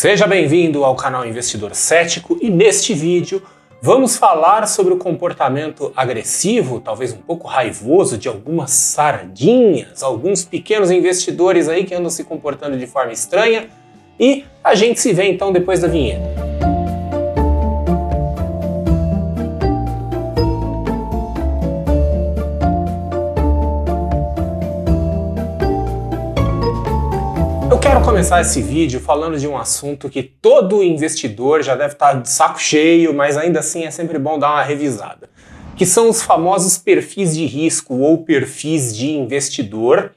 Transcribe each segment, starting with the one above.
Seja bem-vindo ao canal Investidor Cético e neste vídeo vamos falar sobre o comportamento agressivo, talvez um pouco raivoso de algumas sardinhas, alguns pequenos investidores aí que andam se comportando de forma estranha e a gente se vê então depois da vinheta. Eu quero começar esse vídeo falando de um assunto que todo investidor já deve estar de saco cheio, mas ainda assim é sempre bom dar uma revisada, que são os famosos perfis de risco ou perfis de investidor,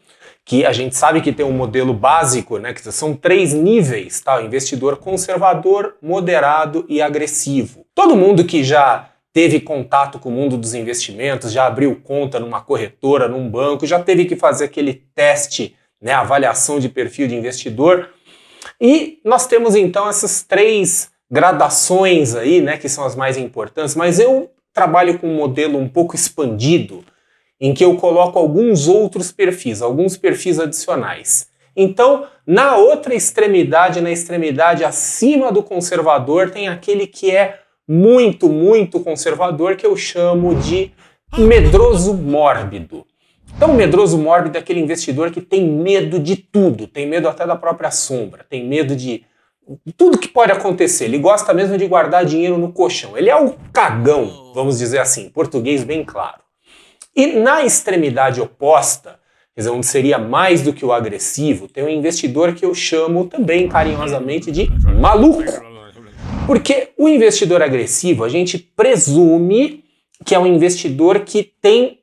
que a gente sabe que tem um modelo básico, né, que são 3 níveis, tá? O investidor conservador, moderado e agressivo. Todo mundo que já teve contato com o mundo dos investimentos, já abriu conta numa corretora, num banco, já teve que fazer aquele teste, né, avaliação de perfil de investidor, e nós temos então essas 3 gradações aí, né, que são as mais importantes, mas eu trabalho com um modelo um pouco expandido, em que eu coloco alguns outros perfis, alguns perfis adicionais. Então, na outra extremidade, na extremidade acima do conservador, tem aquele que é muito, muito conservador, que eu chamo de medroso mórbido. Então, o medroso mórbido é aquele investidor que tem medo de tudo, tem medo até da própria sombra, tem medo de tudo que pode acontecer. Ele gosta mesmo de guardar dinheiro no colchão. Ele é o cagão, vamos dizer assim, em português bem claro. E na extremidade oposta, quer dizer, onde seria mais do que o agressivo, tem um investidor que eu chamo também carinhosamente de maluco. Porque o investidor agressivo, a gente presume que é um investidor que tem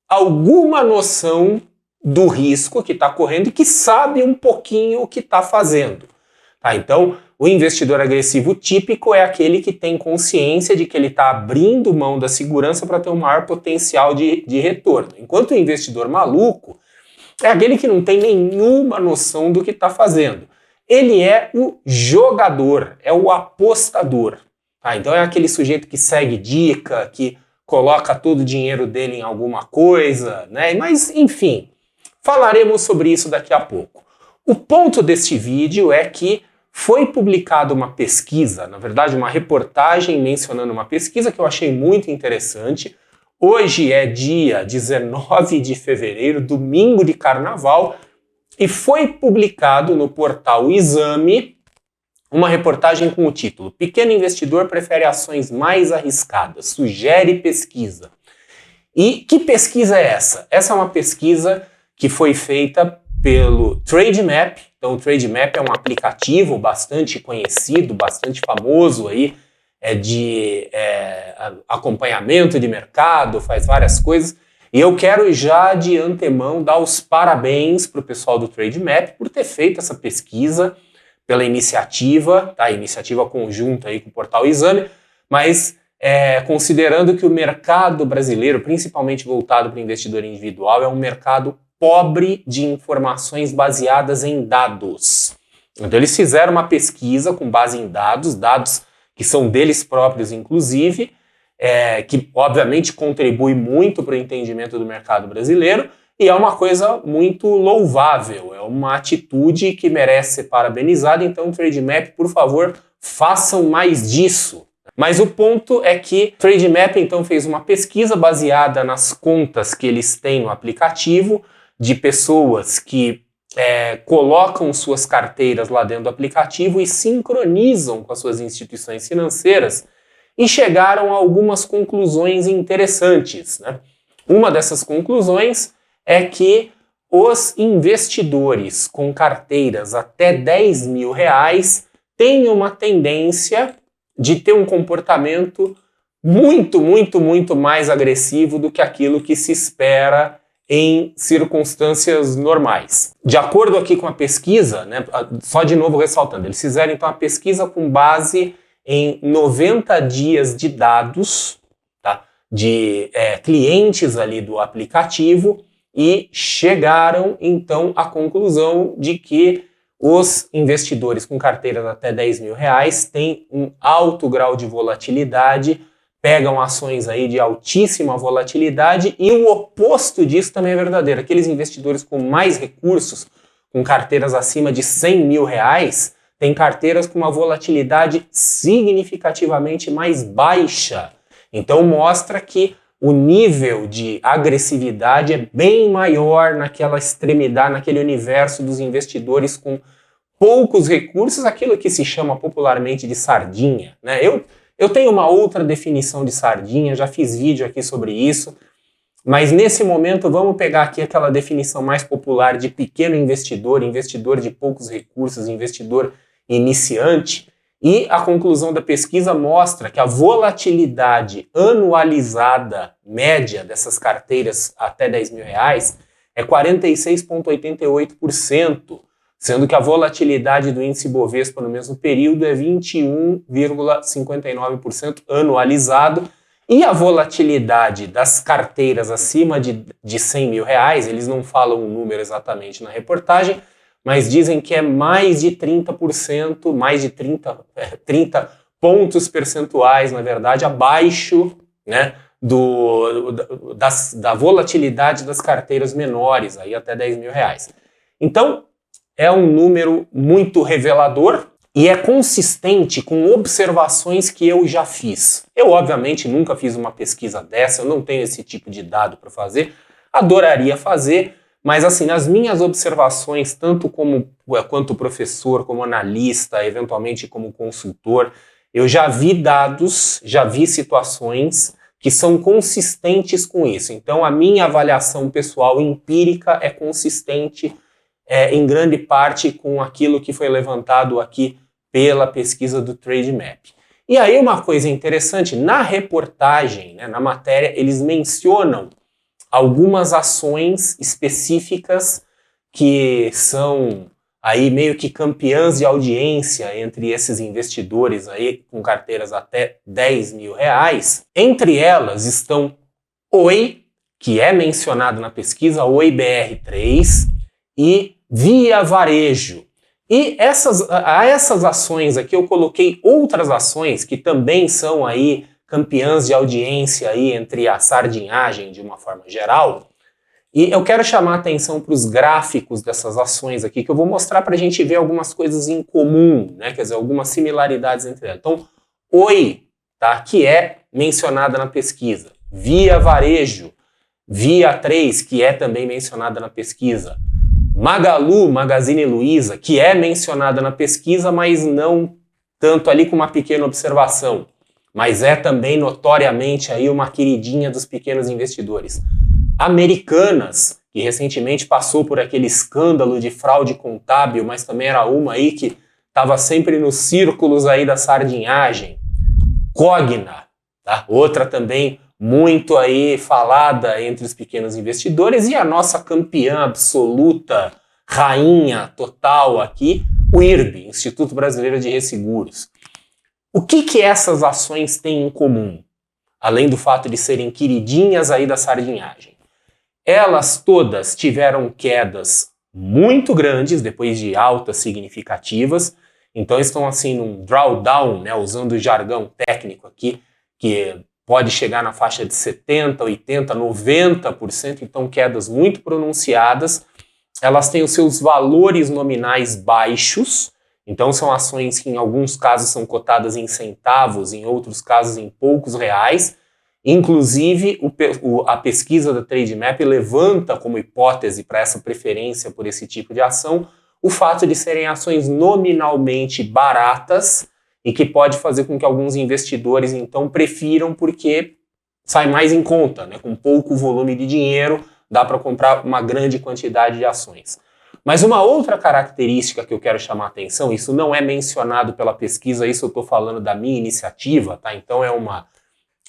alguma noção do risco que está correndo e que sabe um pouquinho o que está fazendo. Tá? Então, o investidor agressivo típico é aquele que tem consciência de que ele está abrindo mão da segurança para ter um maior potencial de retorno. Enquanto o investidor maluco é aquele que não tem nenhuma noção do que está fazendo. Ele é o jogador, é o apostador. Tá? Então é aquele sujeito que segue dica, que coloca todo o dinheiro dele em alguma coisa, né? Mas, enfim, falaremos sobre isso daqui a pouco. O ponto deste vídeo é que foi publicada uma pesquisa, na verdade uma reportagem mencionando uma pesquisa que eu achei muito interessante. Hoje é dia 19 de fevereiro, domingo de carnaval, e foi publicado no portal Exame uma reportagem com o título "Pequeno investidor prefere ações mais arriscadas, sugere pesquisa". E que pesquisa é essa? Essa é uma pesquisa que foi feita pelo Trademap. Então o Trademap é um aplicativo bastante conhecido, bastante famoso aí, de acompanhamento de mercado, faz várias coisas. E eu quero já de antemão dar os parabéns para o pessoal do Trademap por ter feito essa pesquisa, pela iniciativa, tá? Iniciativa conjunta aí com o portal Exame, mas considerando que o mercado brasileiro, principalmente voltado para o investidor individual, é um mercado pobre de informações baseadas em dados. Então eles fizeram uma pesquisa com base em dados que são deles próprios inclusive, que obviamente contribui muito para o entendimento do mercado brasileiro, e é uma coisa muito louvável, é uma atitude que merece ser parabenizada. Então, Trademap, por favor, façam mais disso. Mas o ponto é que Trademap então fez uma pesquisa baseada nas contas que eles têm no aplicativo, de pessoas que colocam suas carteiras lá dentro do aplicativo e sincronizam com as suas instituições financeiras, e chegaram a algumas conclusões interessantes, né? Uma dessas conclusões é que os investidores com carteiras até R$10 mil têm uma tendência de ter um comportamento muito, muito, muito mais agressivo do que aquilo que se espera em circunstâncias normais. De acordo aqui com a pesquisa, né, só de novo ressaltando, eles fizeram então a pesquisa com base em 90 dias de dados, tá, de clientes ali do aplicativo, e chegaram então à conclusão de que os investidores com carteiras até R$10 mil têm um alto grau de volatilidade, pegam ações aí de altíssima volatilidade, e o oposto disso também é verdadeiro. Aqueles investidores com mais recursos, com carteiras acima de R$100 mil, tem carteiras com uma volatilidade significativamente mais baixa. Então mostra que o nível de agressividade é bem maior naquela extremidade, naquele universo dos investidores com poucos recursos, aquilo que se chama popularmente de sardinha, né? Eu tenho uma outra definição de sardinha, já fiz vídeo aqui sobre isso, mas nesse momento vamos pegar aqui aquela definição mais popular de pequeno investidor, investidor de poucos recursos, investidor iniciante, e a conclusão da pesquisa mostra que a volatilidade anualizada média dessas carteiras até R$10.000 é 46,88%, sendo que a volatilidade do índice Bovespa no mesmo período é 21,59% anualizado, e a volatilidade das carteiras acima de R$100.000, eles não falam o número exatamente na reportagem, mas dizem que é mais de 30%, mais de 30 pontos percentuais, na verdade, abaixo, né, da volatilidade das carteiras menores, aí até R$10.000. Então, é um número muito revelador e é consistente com observações que eu já fiz. Eu, obviamente, nunca fiz uma pesquisa dessa, eu não tenho esse tipo de dado para fazer, adoraria fazer, mas assim, nas minhas observações, tanto quanto professor, como analista, eventualmente como consultor, eu já vi dados, já vi situações que são consistentes com isso. Então, a minha avaliação pessoal empírica é consistente em grande parte com aquilo que foi levantado aqui pela pesquisa do Trademap. E aí uma coisa interessante, na reportagem, né, na matéria, eles mencionam algumas ações específicas que são aí meio que campeãs de audiência entre esses investidores aí com carteiras até R$10.000. Entre elas estão Oi, que é mencionado na pesquisa, Oi BR3, e Via Varejo. E a essas ações aqui eu coloquei outras ações que também são aí campeãs de audiência aí entre a sardinhagem de uma forma geral. E eu quero chamar a atenção para os gráficos dessas ações aqui, que eu vou mostrar para a gente ver algumas coisas em comum, né? Quer dizer, algumas similaridades entre elas. Então, Oi, tá? Que é mencionada na pesquisa. Via Varejo, Via 3, que é também mencionada na pesquisa. Magalu, Magazine Luiza, que é mencionada na pesquisa, mas não tanto ali com uma pequena observação, mas é também notoriamente aí uma queridinha dos pequenos investidores. Americanas, que recentemente passou por aquele escândalo de fraude contábil, mas também era uma aí que estava sempre nos círculos aí da sardinhagem. Cogna, tá? Outra também muito aí falada entre os pequenos investidores, e a nossa campeã absoluta, rainha total aqui, o IRB, Instituto Brasileiro de Resseguros. O que essas ações têm em comum? Além do fato de serem queridinhas aí da sardinhagem. Elas todas tiveram quedas muito grandes depois de altas significativas, então estão assim num drawdown, né, usando o jargão técnico aqui, que pode chegar na faixa de 70%, 80%, 90%, então quedas muito pronunciadas. Elas têm os seus valores nominais baixos, então são ações que em alguns casos são cotadas em centavos, em outros casos em poucos reais. Inclusive, a pesquisa da Trademap levanta como hipótese para essa preferência por esse tipo de ação o fato de serem ações nominalmente baratas, e que pode fazer com que alguns investidores, então, prefiram porque sai mais em conta, né? Com pouco volume de dinheiro, dá para comprar uma grande quantidade de ações. Mas uma outra característica que eu quero chamar a atenção, isso não é mencionado pela pesquisa, isso eu estou falando da minha iniciativa, tá? Então é uma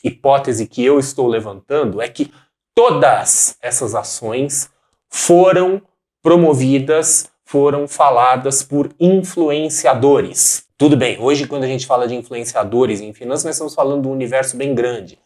hipótese que eu estou levantando, é que todas essas ações foram promovidas, foram faladas por influenciadores. Tudo bem, hoje quando a gente fala de influenciadores em finanças, nós estamos falando de um universo bem grande.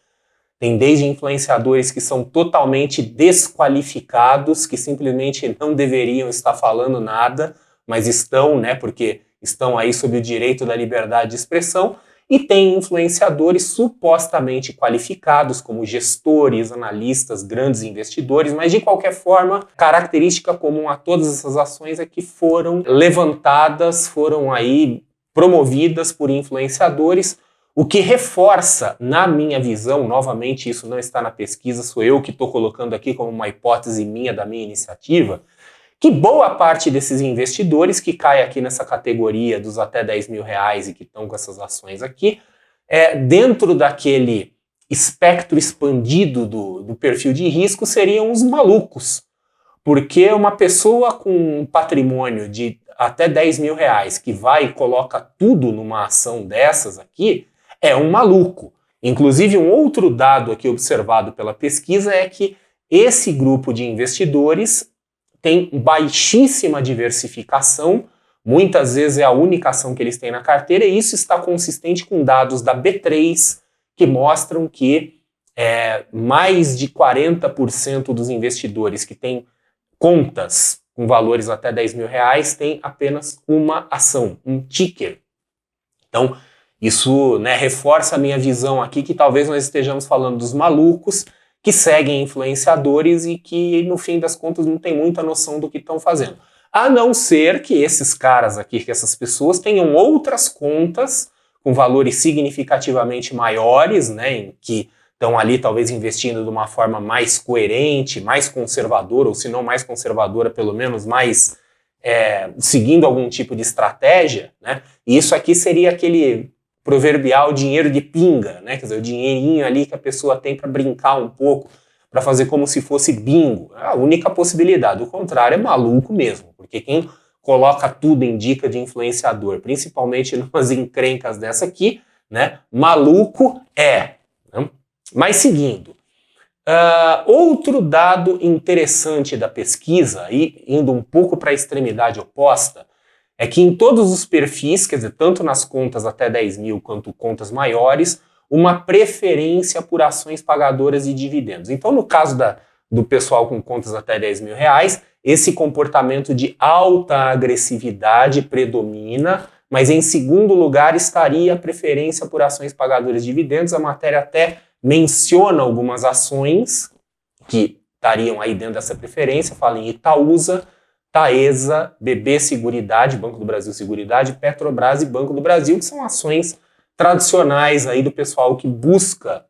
Tem desde influenciadores que são totalmente desqualificados, que simplesmente não deveriam estar falando nada, mas estão, né, porque estão aí sob o direito da liberdade de expressão, e tem influenciadores supostamente qualificados, como gestores, analistas, grandes investidores, mas de qualquer forma, característica comum a todas essas ações é que foram levantadas, foram aí promovidas por influenciadores, o que reforça, na minha visão, novamente isso não está na pesquisa, sou eu que estou colocando aqui como uma hipótese minha da minha iniciativa, que boa parte desses investidores que cai aqui nessa categoria dos até 10 mil reais e que estão com essas ações aqui, dentro daquele espectro expandido do perfil de risco, seriam os malucos. Porque uma pessoa com um patrimônio de até 10 mil reais que vai e coloca tudo numa ação dessas aqui, é um maluco. Inclusive, um outro dado aqui observado pela pesquisa é que esse grupo de investidores tem baixíssima diversificação, muitas vezes é a única ação que eles têm na carteira, e isso está consistente com dados da B3, que mostram que mais de 40% dos investidores que têm contas com valores até 10 mil reais têm apenas uma ação, um ticker. Então, isso, né, reforça a minha visão aqui que talvez nós estejamos falando dos malucos que seguem influenciadores e que, no fim das contas, não tem muita noção do que estão fazendo. A não ser que esses caras aqui, que essas pessoas tenham outras contas com valores significativamente maiores, né, em que estão ali talvez investindo de uma forma mais coerente, mais conservadora, ou se não mais conservadora, pelo menos mais seguindo algum tipo de estratégia, né? E isso aqui seria aquele proverbial dinheiro de pinga, né? Quer dizer, o dinheirinho ali que a pessoa tem para brincar um pouco, para fazer como se fosse bingo. É a única possibilidade. O contrário é maluco mesmo, porque quem coloca tudo em dica de influenciador, principalmente numas encrencas dessa aqui, né? Maluco é. Né? Mas seguindo, outro dado interessante da pesquisa, e indo um pouco para a extremidade oposta, é que em todos os perfis, quer dizer, tanto nas contas até 10 mil quanto contas maiores, uma preferência por ações pagadoras de dividendos. Então, no caso do pessoal com contas até 10 mil reais, esse comportamento de alta agressividade predomina, mas em segundo lugar estaria a preferência por ações pagadoras de dividendos. A matéria até menciona algumas ações que estariam aí dentro dessa preferência, fala em Itaúsa, Taesa, BB Seguridade, Banco do Brasil Seguridade, Petrobras e Banco do Brasil, que são ações tradicionais aí do pessoal que busca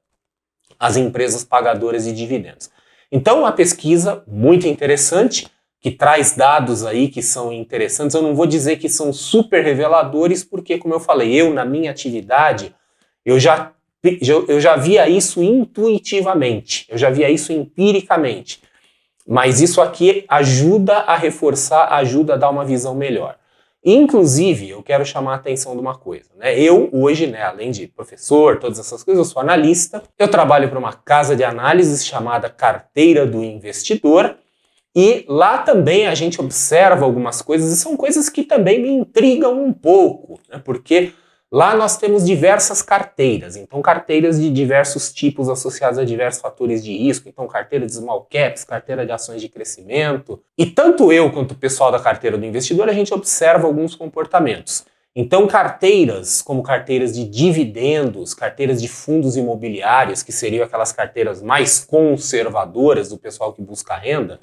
as empresas pagadoras de dividendos. Então, uma pesquisa muito interessante, que traz dados aí que são interessantes. Eu não vou dizer que são super reveladores, porque, como eu falei, eu na minha atividade, eu já via isso intuitivamente, eu já via isso empiricamente. Mas isso aqui ajuda a reforçar, ajuda a dar uma visão melhor. Inclusive, eu quero chamar a atenção de uma coisa, né? Eu, hoje, né, além de professor, todas essas coisas, eu sou analista, eu trabalho para uma casa de análises chamada Carteira do Investidor, e lá também a gente observa algumas coisas, e são coisas que também me intrigam um pouco, né? Porque lá nós temos diversas carteiras, então carteiras de diversos tipos associadas a diversos fatores de risco, então carteira de small caps, carteira de ações de crescimento. E tanto eu quanto o pessoal da carteira do investidor, a gente observa alguns comportamentos. Então carteiras como carteiras de dividendos, carteiras de fundos imobiliários, que seriam aquelas carteiras mais conservadoras do pessoal que busca renda,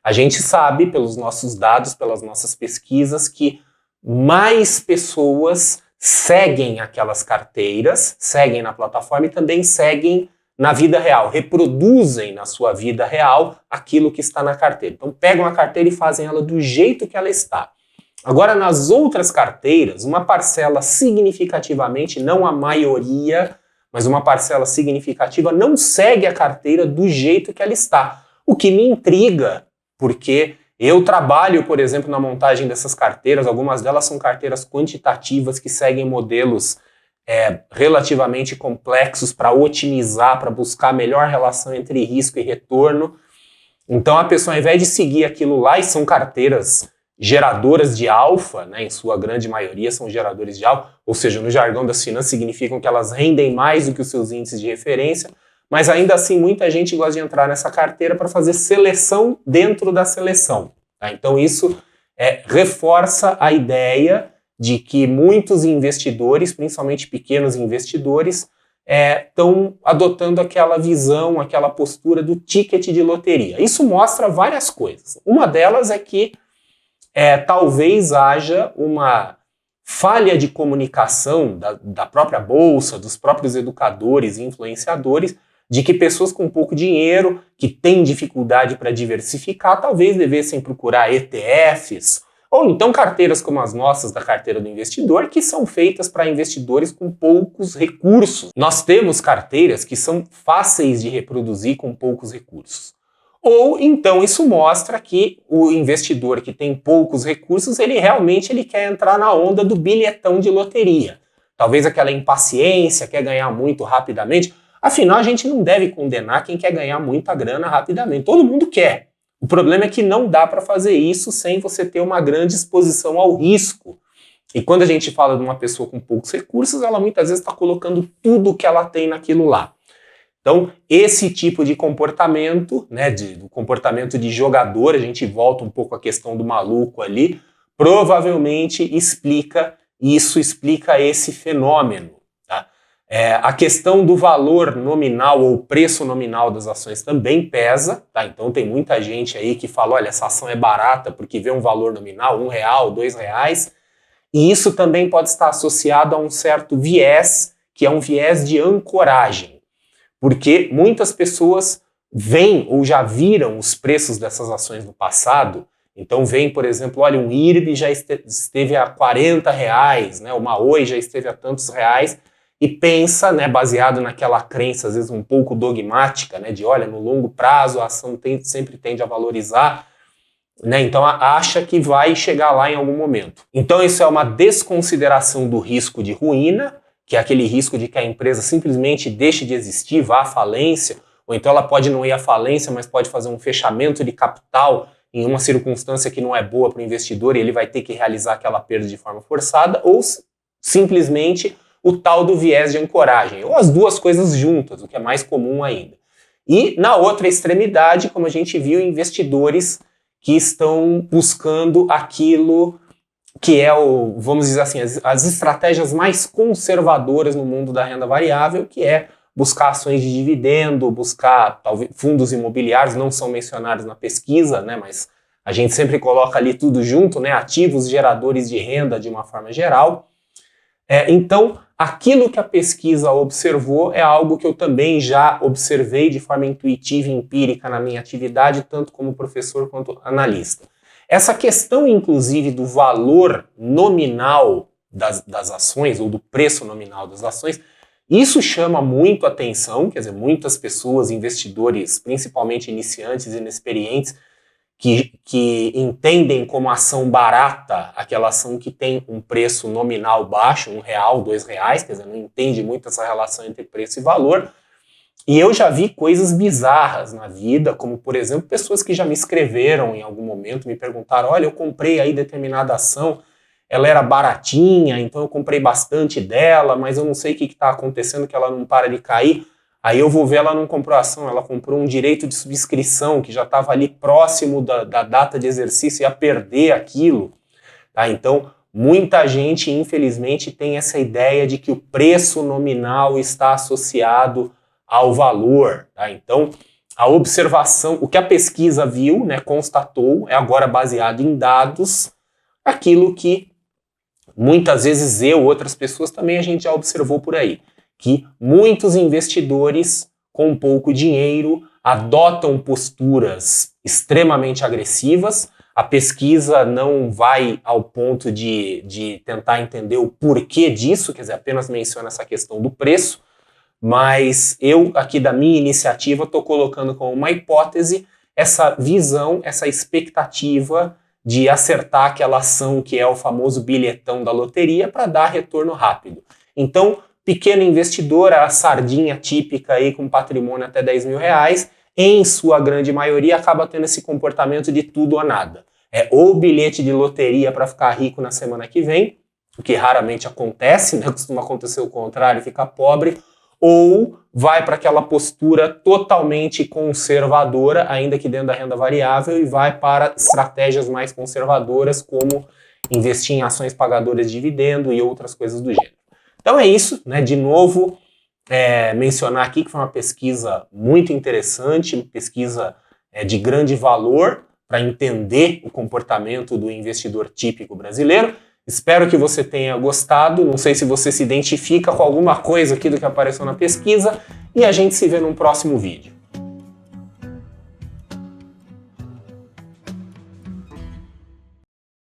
a gente sabe pelos nossos dados, pelas nossas pesquisas, que mais pessoas seguem aquelas carteiras, seguem na plataforma e também seguem na vida real, reproduzem na sua vida real aquilo que está na carteira. Então pegam a carteira e fazem ela do jeito que ela está. Agora, nas outras carteiras, uma parcela significativamente, não a maioria, mas uma parcela significativa não segue a carteira do jeito que ela está. O que me intriga, porque eu trabalho, por exemplo, na montagem dessas carteiras, algumas delas são carteiras quantitativas que seguem modelos relativamente complexos para otimizar, para buscar a melhor relação entre risco e retorno. Então a pessoa, ao invés de seguir aquilo lá, e são carteiras geradoras de alfa, né, em sua grande maioria são geradores de alfa, ou seja, no jargão das finanças significam que elas rendem mais do que os seus índices de referência, mas ainda assim muita gente gosta de entrar nessa carteira para fazer seleção dentro da seleção. Tá? Então isso reforça a ideia de que muitos investidores, principalmente pequenos investidores, estão adotando aquela visão, aquela postura do ticket de loteria. Isso mostra várias coisas. Uma delas é que talvez haja uma falha de comunicação da própria bolsa, dos próprios educadores e influenciadores, de que pessoas com pouco dinheiro, que têm dificuldade para diversificar, talvez devessem procurar ETFs, ou então carteiras como as nossas, da carteira do investidor, que são feitas para investidores com poucos recursos. Nós temos carteiras que são fáceis de reproduzir com poucos recursos. Ou então isso mostra que o investidor que tem poucos recursos, ele realmente quer entrar na onda do bilhetão de loteria. Talvez aquela impaciência, quer ganhar muito rapidamente. Afinal, a gente não deve condenar quem quer ganhar muita grana rapidamente. Todo mundo quer. O problema é que não dá para fazer isso sem você ter uma grande exposição ao risco. E quando a gente fala de uma pessoa com poucos recursos, ela muitas vezes está colocando tudo que ela tem naquilo lá. Então, esse tipo de comportamento, do comportamento de jogador, a gente volta um pouco à questão do maluco ali, provavelmente explica esse fenômeno. Tá? A questão do valor nominal ou preço nominal das ações também pesa, tá? Então tem muita gente aí que fala, olha, essa ação é barata porque vê um valor nominal, R$1, R$2, e isso também pode estar associado a um certo viés, que é um viés de ancoragem. Porque muitas pessoas veem ou já viram os preços dessas ações no passado, então vem, por exemplo, olha, um IRB já esteve a R$40, uma Oi já esteve a tantos reais, e pensa, baseado naquela crença, às vezes um pouco dogmática, de olha, no longo prazo a ação sempre tende a valorizar, então acha que vai chegar lá em algum momento. Então isso é uma desconsideração do risco de ruína, que é aquele risco de que a empresa simplesmente deixe de existir, vá à falência, ou então ela pode não ir à falência, mas pode fazer um fechamento de capital em uma circunstância que não é boa para o investidor e ele vai ter que realizar aquela perda de forma forçada, ou simplesmente o tal do viés de ancoragem, ou as duas coisas juntas, o que é mais comum ainda. E na outra extremidade, como a gente viu, investidores que estão buscando aquilo que é vamos dizer assim, as estratégias mais conservadoras no mundo da renda variável, que é buscar ações de dividendo, buscar talvez fundos imobiliários, não são mencionados na pesquisa, mas a gente sempre coloca ali tudo junto, ativos geradores de renda de uma forma geral. Então, aquilo que a pesquisa observou é algo que eu também já observei de forma intuitiva e empírica na minha atividade, tanto como professor quanto analista. Essa questão, inclusive, do valor nominal das ações, ou do preço nominal das ações, isso chama muito atenção, quer dizer, muitas pessoas, investidores, principalmente iniciantes e inexperientes, que entendem como ação barata aquela ação que tem um preço nominal baixo, R$1, R$2, quer dizer, não entende muito essa relação entre preço e valor. E eu já vi coisas bizarras na vida, como, por exemplo, pessoas que já me escreveram em algum momento, me perguntaram, olha, eu comprei aí determinada ação, ela era baratinha, então eu comprei bastante dela, mas eu não sei o que está acontecendo, que ela não para de cair. Aí eu vou ver, ela não comprou ação, ela comprou um direito de subscrição, que já estava ali próximo da data de exercício, ia perder aquilo. Tá? Então, muita gente, infelizmente, tem essa ideia de que o preço nominal está associado ao valor. Tá? Então, a observação, o que a pesquisa viu, constatou, é agora baseado em dados, aquilo que muitas vezes eu, outras pessoas também a gente já observou por aí, que muitos investidores com pouco dinheiro adotam posturas extremamente agressivas. A pesquisa não vai ao ponto de tentar entender o porquê disso, quer dizer, apenas menciona essa questão do preço, mas eu, aqui da minha iniciativa, estou colocando como uma hipótese essa visão, essa expectativa de acertar aquela ação que é o famoso bilhetão da loteria para dar retorno rápido. Então, pequeno investidor, a sardinha típica aí com patrimônio até R$10.000, em sua grande maioria acaba tendo esse comportamento de tudo ou nada. É ou bilhete de loteria para ficar rico na semana que vem, o que raramente acontece, costuma acontecer o contrário, ficar pobre, ou vai para aquela postura totalmente conservadora, ainda que dentro da renda variável, e vai para estratégias mais conservadoras, como investir em ações pagadoras de dividendo e outras coisas do gênero. Então é isso, né? De novo, mencionar aqui que foi uma pesquisa muito interessante, pesquisa de grande valor para entender o comportamento do investidor típico brasileiro. Espero que você tenha gostado, não sei se você se identifica com alguma coisa aqui do que apareceu na pesquisa, e a gente se vê num próximo vídeo.